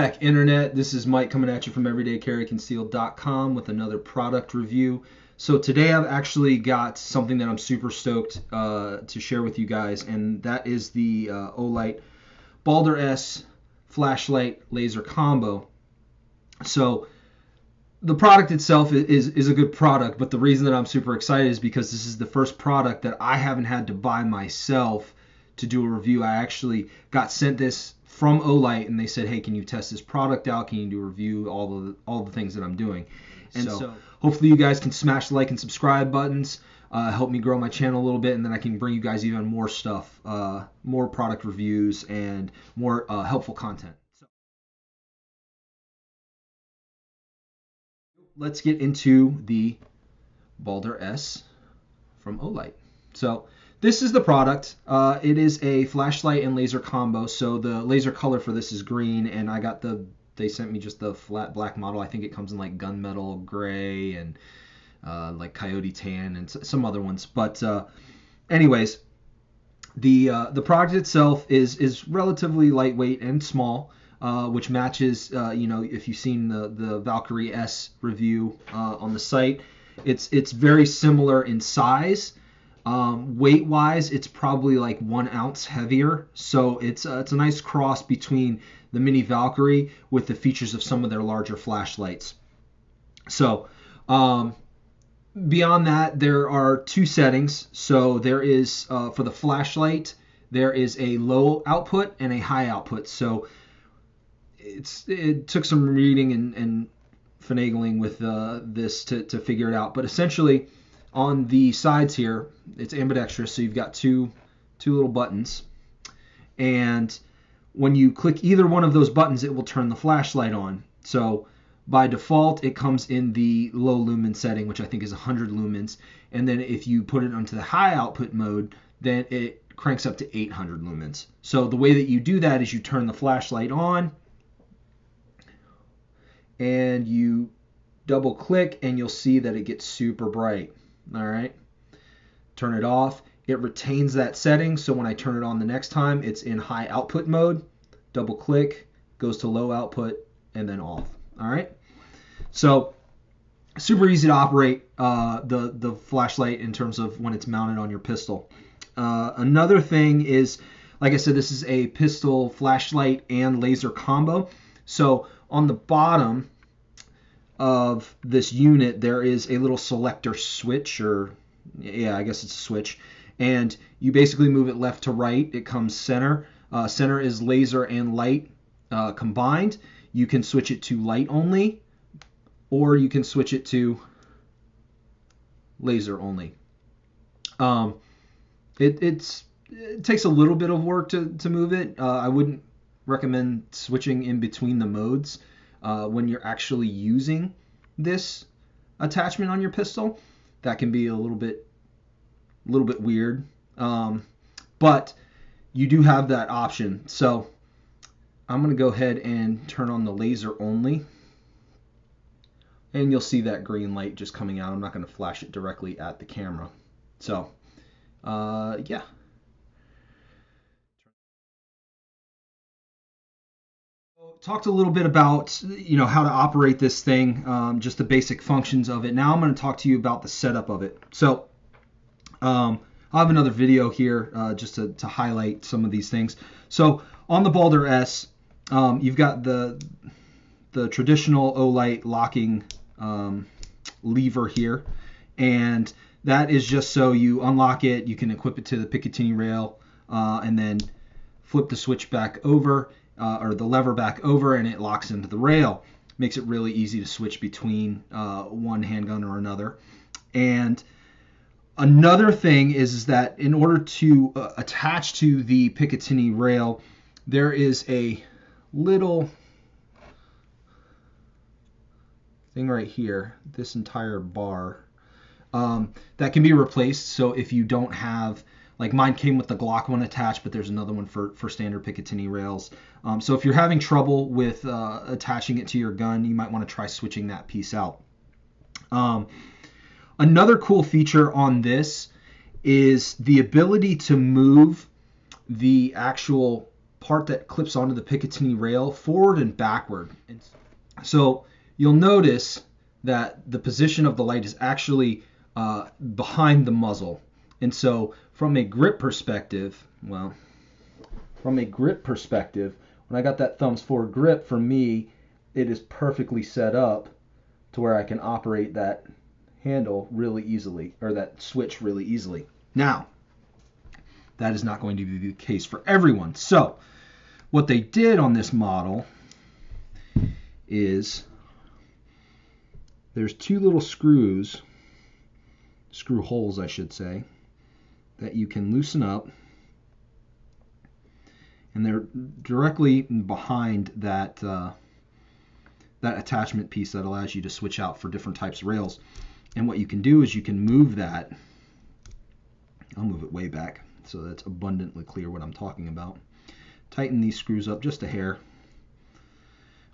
back, Internet. This is Mike coming at you from everydaycarryconcealed.com with another product review. So today I've actually got something that I'm super stoked to share with you guys, and that is the OLIGHT Baldr S flashlight laser combo. So the product itself is a good product, but the reason that I'm super excited is because this is the first product that I haven't had to buy myself to do a review. I actually got sent this from OLIGHT, and they said, hey, can you test this product out? Can you do a review? All the things that I'm doing. And so hopefully you guys can smash the like and subscribe buttons, help me grow my channel a little bit, and then I can bring you guys even more stuff, more product reviews, and more helpful content. So let's get into the Baldr S from OLIGHT. So this is the product. It is a flashlight and laser combo. So the laser color for this is green, and they sent me just the flat black model. I think it comes in like gunmetal gray and like coyote tan and some other ones. But anyways, the product itself is relatively lightweight and small, which matches, if you've seen the Valkyrie S review on the site, it's very similar in size. Weight-wise, it's probably like 1 ounce heavier, so it's a nice cross between the Mini Valkyrie with the features of some of their larger flashlights. So beyond that, there are 2 settings. So there is, for the flashlight, there is a low output and a high output. So it took some reading and finagling with this to figure it out, but essentially on the sides here, it's ambidextrous, so you've got two little buttons, and when you click either one of those buttons, it will turn the flashlight on. So by default, it comes in the low lumen setting, which I think is 100 lumens, and then if you put it onto the high output mode, then it cranks up to 800 lumens. So the way that you do that is you turn the flashlight on, and you double click, and you'll see that it gets super bright. All right, turn it off. It retains that setting, so when I turn it on the next time, it's in high output mode. Double click, goes to low output, and then off. All right, so super easy to operate the flashlight in terms of when it's mounted on your pistol. Another thing is, like I said, this is a pistol flashlight and laser combo. So on the bottom of this unit, there is a little selector switch, or I guess it's a switch, and you basically move it left to right. It comes center. Center is laser and light combined. You can switch it to light only, or you can switch it to laser only. It takes a little bit of work to move it. I wouldn't recommend switching in between the modes when you're actually using this attachment on your pistol. That can be a little bit weird, but you do have that option. So I'm going to go ahead and turn on the laser only, and you'll see that green light just coming out. I'm not going to flash it directly at the camera. So yeah. Talked a little bit about how to operate this thing, just the basic functions of it. Now I'm going to talk to you about the setup of it. So I'll have another video here just to highlight some of these things. So on the Baldr S, you've got the traditional OLIGHT locking lever here, and that is just so you unlock it, you can equip it to the Picatinny rail, and then flip the switch back over, or the lever back over, and it locks into the rail. Makes it really easy to switch between one handgun or another. And another thing is that in order to attach to the Picatinny rail, there is a little thing right here, this entire bar, that can be replaced. So if you don't have, like mine came with the Glock one attached, but there's another one for standard Picatinny rails. So if you're having trouble with attaching it to your gun, you might want to try switching that piece out. Another cool feature on this is the ability to move the actual part that clips onto the Picatinny rail forward and backward. So you'll notice that the position of the light is actually behind the muzzle. And so from a grip perspective, when I got that thumbs forward grip, for me, it is perfectly set up to where I can operate that handle really easily, or that switch really easily. Now, that is not going to be the case for everyone. So what they did on this model is there's two little screw holes, I should say, that you can loosen up, and they're directly behind that attachment piece that allows you to switch out for different types of rails. And what you can do is you can move that. I'll move it way back so that's abundantly clear what I'm talking about. Tighten these screws up just a hair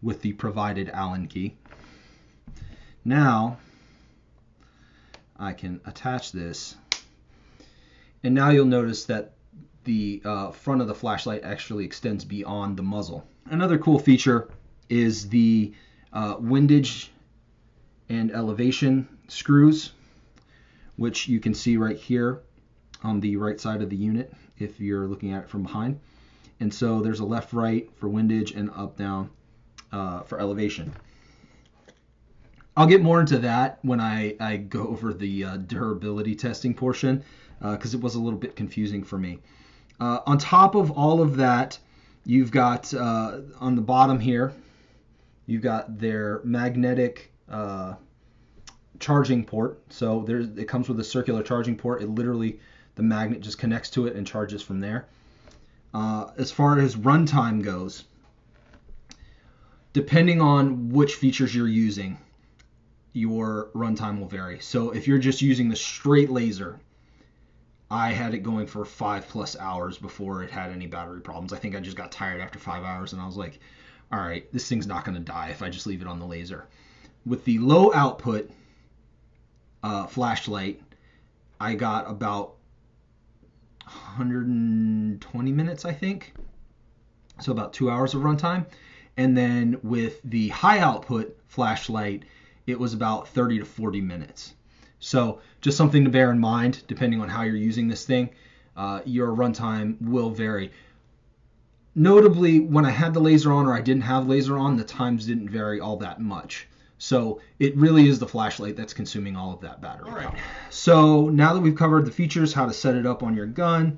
with the provided Allen key. Now I can attach this, and now you'll notice that the front of the flashlight actually extends beyond the muzzle. Another cool feature is the windage and elevation screws, which you can see right here on the right side of the unit if you're looking at it from behind. And so there's a left, right for windage and up, down for elevation. I'll get more into that when I go over the durability testing portion, because it was a little bit confusing for me. On top of all of that, you've got on the bottom here, you've got their magnetic charging port. So it comes with a circular charging port. It literally, the magnet just connects to it and charges from there. As far as runtime goes, depending on which features you're using, your runtime will vary. So if you're just using the straight laser, I had it going for 5+ hours before it had any battery problems. I think I just got tired after 5 hours, and I was like, all right, this thing's not going to die if I just leave it on the laser. With the low output flashlight, I got about 120 minutes, I think. So about 2 hours of runtime. And then with the high output flashlight, it was about 30 to 40 minutes. So just something to bear in mind, depending on how you're using this thing, your runtime will vary. Notably, when I had the laser on or I didn't have laser on, the times didn't vary all that much. So it really is the flashlight that's consuming all of that battery. All right. So now that we've covered the features, how to set it up on your gun,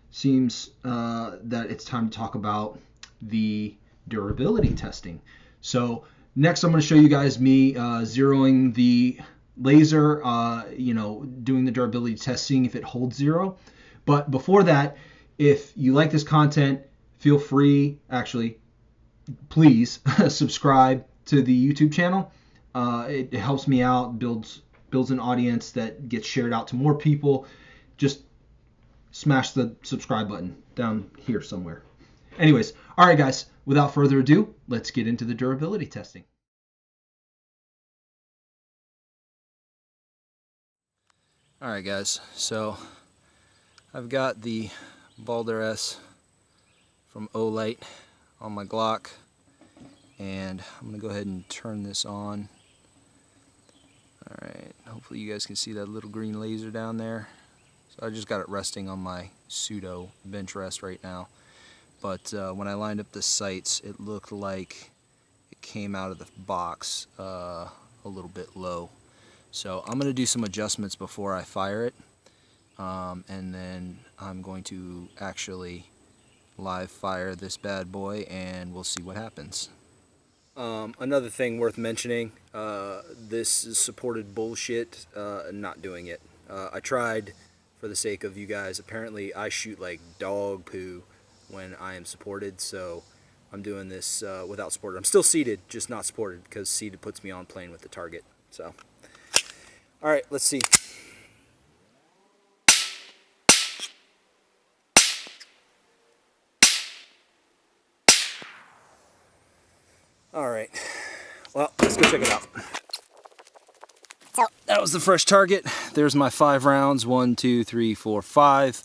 seems that it's time to talk about the durability testing. So next I'm going to show you guys me zeroing the laser, doing the durability test, seeing if it holds zero. But before that, if you like this content, feel free, please subscribe to the YouTube channel. It helps me out, builds an audience that gets shared out to more people. Just smash the subscribe button down here somewhere. Anyways, all right, guys, without further ado, let's get into the durability testing. All right, guys, so I've got the Baldr S from OLIGHT on my Glock, and I'm going to go ahead and turn this on. Alright, hopefully you guys can see that little green laser down there. So I just got it resting on my pseudo bench rest right now. But when I lined up the sights, it looked like it came out of the box a little bit low. So I'm going to do some adjustments before I fire it. And then I'm going to actually live fire this bad boy and we'll see what happens. Another thing worth mentioning, this is supported bullshit, not doing it. I tried for the sake of you guys. Apparently I shoot like dog poo when I am supported, so I'm doing this without support. I'm still seated, just not supported, because seated puts me on plane with the target. So, alright, let's see. Alright, well, let's go check it out. So that was the fresh target. There's my 5 rounds, 1, 2, 3, 4, 5.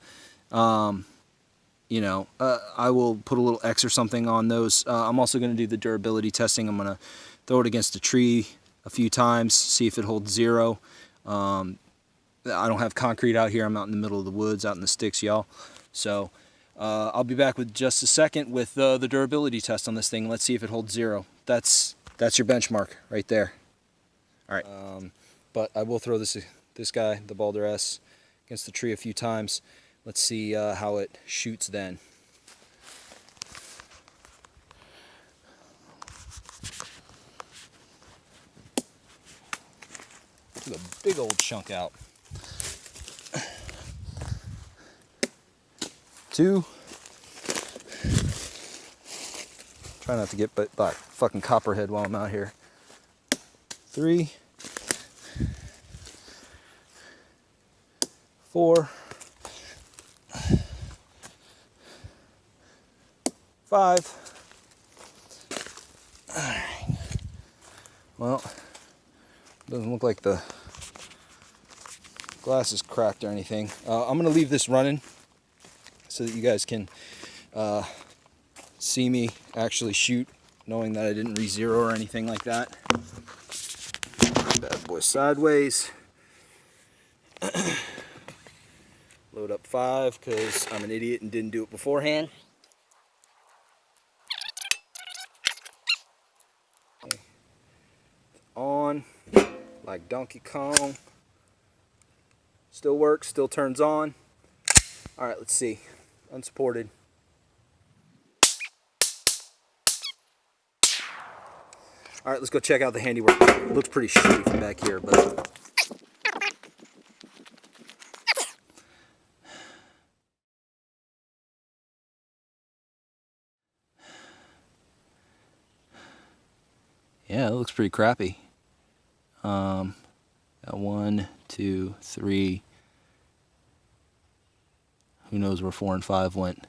you know, I will put a little X or something on those. I'm also going to do the durability testing. I'm going to throw it against a tree a few times, see if it holds 0. I don't have concrete out here. I'm out in the middle of the woods, out in the sticks, y'all. So I'll be back with just a second with the durability test on this thing. Let's see if it holds 0. That's your benchmark right there. All right. But I will throw this guy, the Baldr S, against the tree a few times. Let's see how it shoots then. Took a big old chunk out. 2. Try not to get by fucking copperhead while I'm out here. 3. 4. 5. All right. Well, doesn't look like the glass is cracked or anything. I'm gonna leave this running so that you guys can see me actually shoot, knowing that I didn't re-zero or anything like that. Bad boy sideways. Load up 5 because I'm an idiot and didn't do it beforehand. Okay. On like Donkey Kong. Still works, still turns on. All right, let's see. Unsupported. All right, let's go check out the handiwork. It looks pretty shitty from back here, but yeah, it looks pretty crappy. Got 1, 2, 3. Who knows where 4 and 5 went.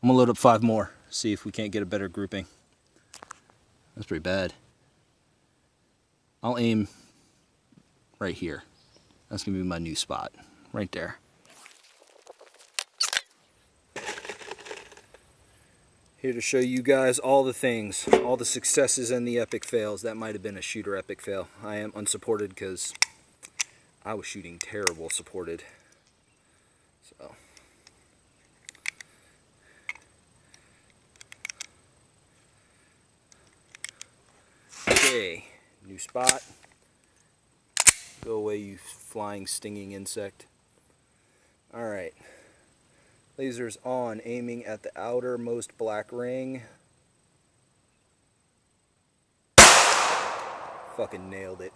I'm gonna load up 5 more, see if we can't get a better grouping. That's pretty bad. I'll aim right here. That's gonna be my new spot, right there. Here to show you guys all the things, all the successes and the epic fails. That might have been a shooter epic fail. I am unsupported because I was shooting terrible supported. So. Okay, new spot. Go away, you flying, stinging insect. All right. Lasers on, aiming at the outermost black ring. Fucking nailed it.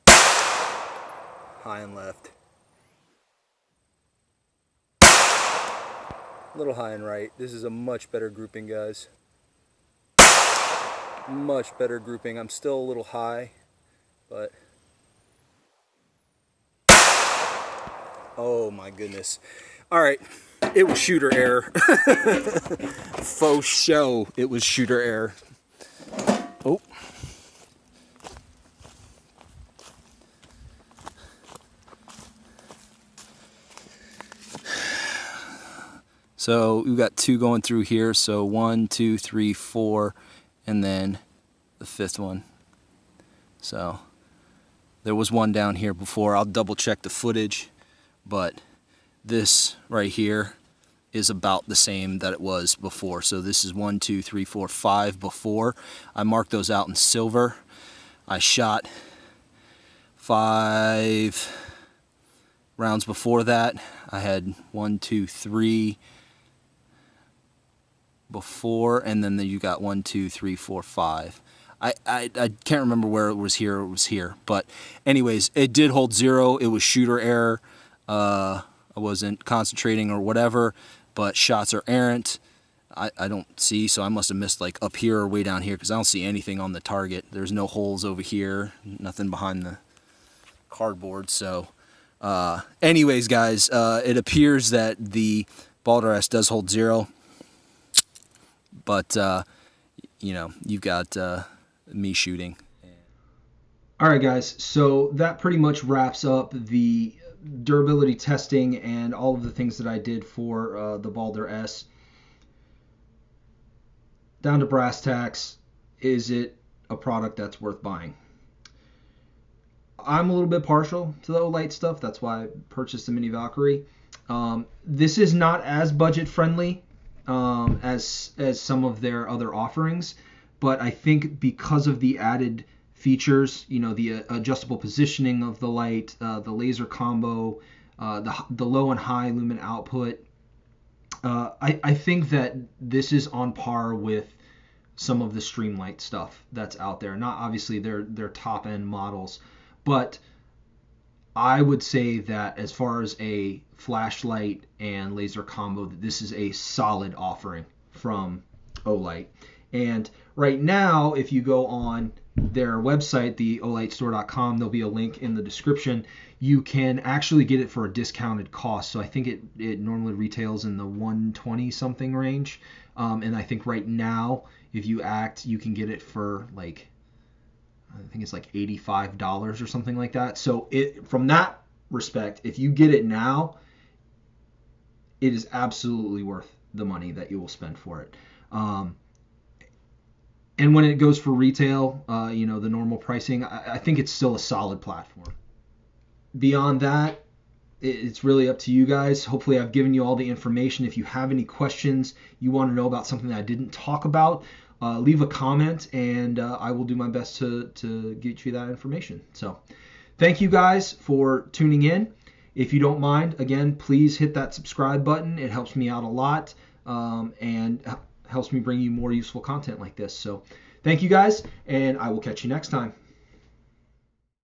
High and left. A little high and right. This is a much better grouping, guys. Much better grouping. I'm still a little high, but oh my goodness. All right, it was shooter error. Faux show, it was shooter error. Oh. So we've got 2 going through here. So 1, 2, 3, 4, and then the 5th one. So there was 1 down here before. I'll double check the footage, but this right here is about the same that it was before. So this is 1, 2, 3, 4, 5 before. I marked those out in silver. I shot 5 rounds before that. I had 1, 2, 3 before, and then you got 1, 2, 3, 4, 5. I can't remember where it was here. It was here, but anyways, it did hold 0. It was shooter error. I wasn't concentrating or whatever, but shots are errant. I don't see, so I must have missed like up here or way down here because I don't see anything on the target. There's no holes over here, nothing behind the cardboard. So anyways, guys, it appears that the Baldr S does hold 0, but you know, you've got me shooting. All right, guys, so that pretty much wraps up the durability testing and all of the things that I did for the Baldr S, down to brass tacks, is it a product that's worth buying? I'm a little bit partial to the OLIGHT stuff. That's why I purchased the Mini Valkyrie. This is not as budget friendly as some of their other offerings, but I think because of the added features, the adjustable positioning of the light, the laser combo, the low and high lumen output, I think that this is on par with some of the Streamlight stuff that's out there. Not obviously their top end models, but I would say that as far as a flashlight and laser combo, this is a solid offering from OLIGHT. And right now, if you go on their website, the OLIGHTstore.com, there'll be a link in the description. You can actually get it for a discounted cost. So I think it normally retails in the 120 something range. And I think right now, if you act, you can get it for like, I think it's like $85 or something like that. So from that respect, if you get it now, it is absolutely worth the money that you will spend for it. And when it goes for retail, the normal pricing, I think it's still a solid platform. Beyond that, it's really up to you guys. Hopefully I've given you all the information. If you have any questions, you want to know about something that I didn't talk about, leave a comment, and I will do my best to get you that information. So thank you guys for tuning in. If you don't mind, again, please hit that subscribe button. It helps me out a lot and helps me bring you more useful content like this. So thank you guys, and I will catch you next time.